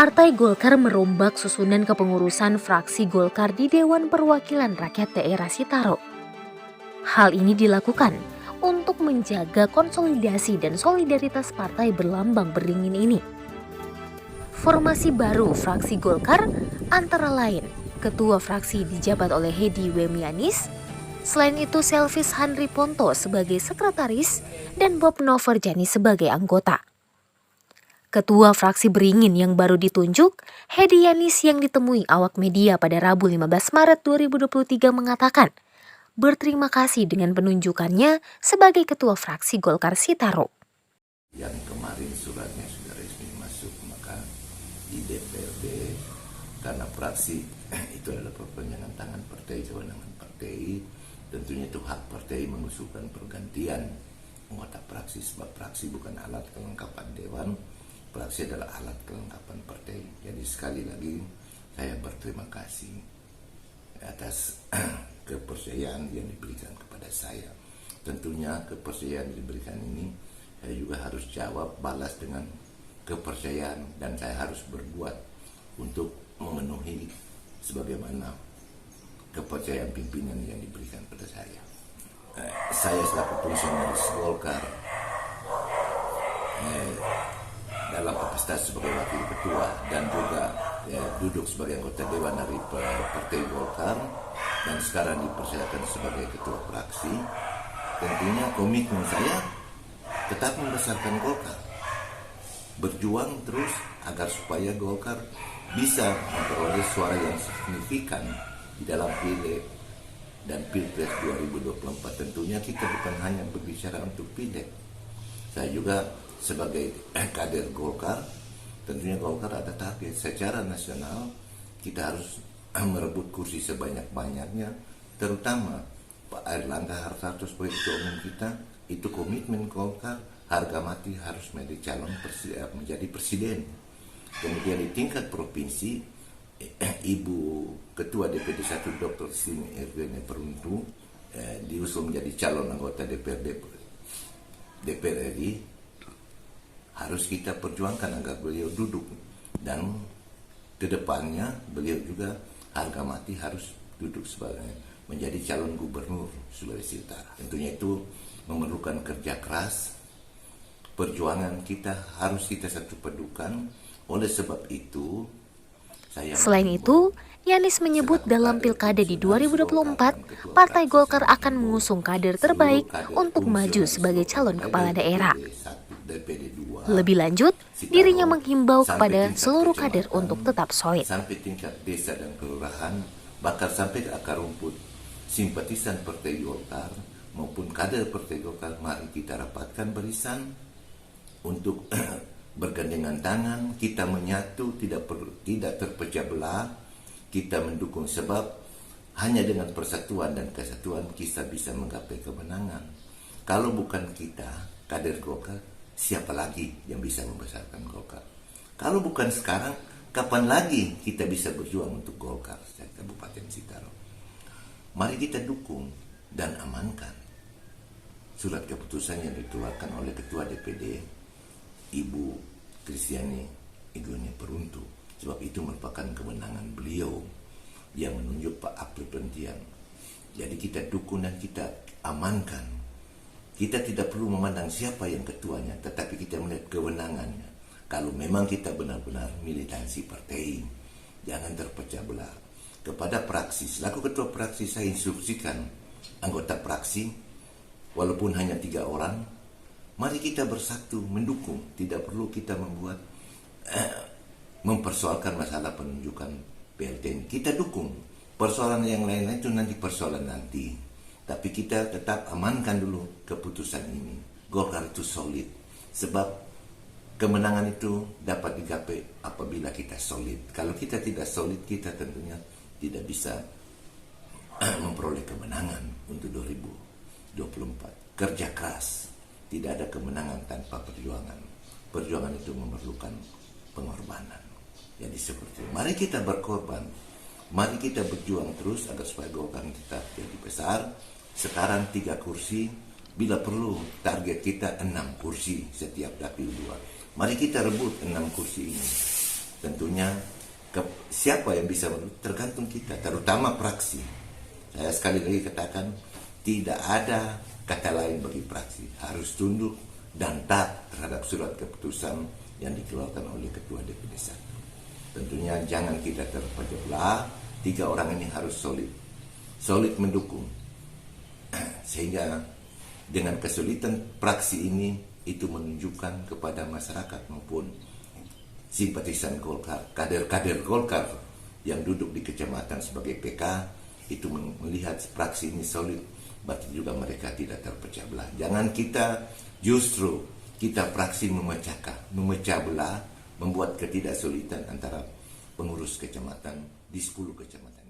Partai Golkar merombak susunan kepengurusan fraksi Golkar di Dewan Perwakilan Rakyat Daerah Sitaro. Hal ini dilakukan untuk menjaga konsolidasi dan solidaritas partai berlambang beringin ini. Formasi baru fraksi Golkar antara lain Ketua Fraksi dijabat oleh Hedi Wemianis, selain itu Selvis Handri Ponto sebagai sekretaris dan Bob Noverjani sebagai anggota. Ketua Fraksi Beringin yang baru ditunjuk, Hedi Yanis yang ditemui awak media pada Rabu 15 Maret 2023 mengatakan berterima kasih dengan penunjukannya sebagai Ketua Fraksi Golkar Sitaro. Yang kemarin suratnya sudah resmi masuk, maka di DPRD karena fraksi itu adalah perpanjangan tangan partai, kewenangan partai, tentunya itu hak partai mengusulkan pergantian anggota fraksi, sebab fraksi bukan alat kelengkapan dewan. Fraksi adalah alat kelengkapan partai. Jadi sekali lagi saya berterima kasih atas kepercayaan yang diberikan kepada saya. Tentunya kepercayaan yang diberikan ini saya juga harus jawab, balas dengan kepercayaan, dan saya harus berbuat untuk memenuhi sebagaimana kepercayaan pimpinan yang diberikan pada saya. Saya selaku fungsionaris Golkar dalam kapasitas sebagai wakil ketua dan juga duduk sebagai anggota dewan dari Partai Golkar dan sekarang dipersilakan sebagai ketua fraksi, tentunya komitmen saya tetap membesarkan Golkar, berjuang terus agar supaya Golkar bisa memperoleh suara yang signifikan di dalam Pileg dan Pilpres 2024. Tentunya kita bukan hanya berbicara untuk Pileg. Saya juga sebagai kader Golkar, tentunya Golkar ada target secara nasional, kita harus merebut kursi sebanyak-banyaknya, terutama Pak Airlangga Hartarto sebagai ketua umum kita, itu komitmen Golkar, harga mati harus menjadi presiden. Kemudian di tingkat provinsi, Ibu Ketua DPD 1 Dr. Sini Erwin Peruntu diusul menjadi calon anggota DPR RI. Harus kita perjuangkan agar beliau duduk, dan kedepannya beliau juga harga mati harus duduk sebagai menjadi calon gubernur Sulawesi Utara. Tentunya itu memerlukan kerja keras, perjuangan kita harus kita satu padukan. Oleh sebab itu Selain itu, Yanis menyebut dalam pilkada di 2024, Partai Golkar akan mengusung kader terbaik untuk maju sebagai calon kepala daerah. Lebih lanjut, dirinya menghimbau kepada seluruh kader untuk tetap solid. Sampai tingkat desa dan kelurahan, bahkan sampai ke akar rumput, simpatisan Partai Golkar maupun kader Partai Golkar, mari kita rapatkan barisan untuk bergandengan tangan, kita menyatu, tidak terpecah belah, kita mendukung, sebab hanya dengan persatuan dan kesatuan kita bisa menggapai kemenangan. Kalau bukan kita, kader Golkar, siapa lagi yang bisa membesarkan Golkar? Kalau bukan sekarang, kapan lagi kita bisa berjuang untuk Golkar di Kabupaten Sitaro? Mari kita dukung dan amankan surat keputusan yang dikeluarkan oleh Ketua DPD Ibu Kristiani Igone Peruntu, sebab itu merupakan kemenangan beliau yang menunjuk Pak April Pentian. Jadi kita dukung dan kita amankan. Kita tidak perlu memandang siapa yang ketuanya, tetapi kita melihat kewenangannya. Kalau memang kita benar-benar militansi partai, jangan terpecah belah. Kepada praksi, selaku ketua praksi, saya instruksikan anggota praksi, walaupun hanya 3 orang, mari kita bersatu mendukung. Tidak perlu kita mempersoalkan masalah penunjukan PLT. Kita dukung. Persoalan yang lain-lain itu nanti persoalan nanti. Tapi kita tetap amankan dulu keputusan ini. Golkar itu solid. Sebab kemenangan itu dapat digapai apabila kita solid. Kalau kita tidak solid, kita tentunya tidak bisa memperoleh kemenangan untuk 2024. Kerja keras. Tidak ada kemenangan tanpa perjuangan. Perjuangan itu memerlukan pengorbanan. Jadi seperti itu. Mari kita berkorban. Mari kita berjuang terus agar supaya Golkar tetap jadi besar. Sekarang 3 kursi, bila perlu target kita 6 kursi setiap dapil 2. Mari kita rebut 6 kursi ini. Tentunya siapa yang bisa tergantung kita, terutama praksi. Saya sekali lagi katakan, tidak ada kata lain bagi praksi, harus tunduk dan taat terhadap surat keputusan yang dikeluarkan oleh Ketua DPD 1. Tentunya jangan kita terpecah belah, 3 orang ini harus solid mendukung, sehingga dengan kesulitan praksi ini itu menunjukkan kepada masyarakat maupun simpatisan Golkar, kader-kader Golkar yang duduk di kecamatan sebagai PK itu melihat praksi ini solid, berarti juga mereka tidak terpecah belah. Jangan kita praksi memecah belah, membuat ketidaksulitan antara pengurus kecamatan di 10 kecamatan.